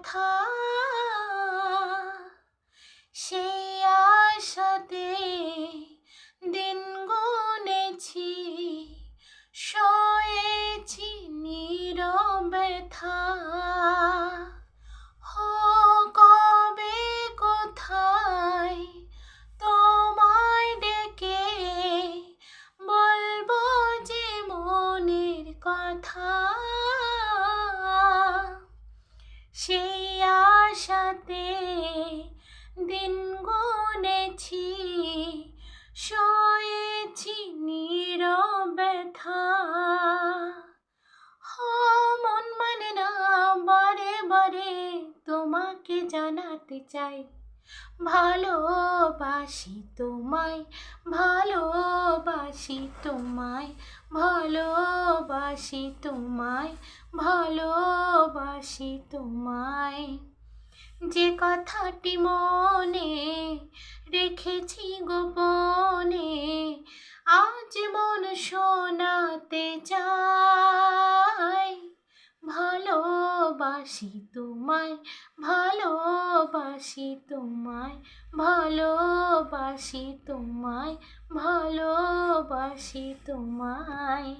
কথা, সেই আশাতে দিন গুনেছি, সয়েছি নীরবে ব্যথা। কবে কোথায় তোমায় ডেকে বলবো যে মনের কথা, সেই আশাতে দিন গুনেছি, সয়েছি নীরবে ব্যথা। মন মানে না বারে বারে তোমাকে জানাতে চাই, ভালোবাসি তোমায়, ভালোবাসি তোমায়, ভালোবাসি তোমায়, ভালোবাসি তোমায়। যে কথাটি মনে রেখেছি গোপনে, আজ মন শোনাতে চাই। ভালোবাসি তোমায়, ভালোবাসি তোমায়, ভালোবাসি তোমায়, ভালোবাসি তোমায়।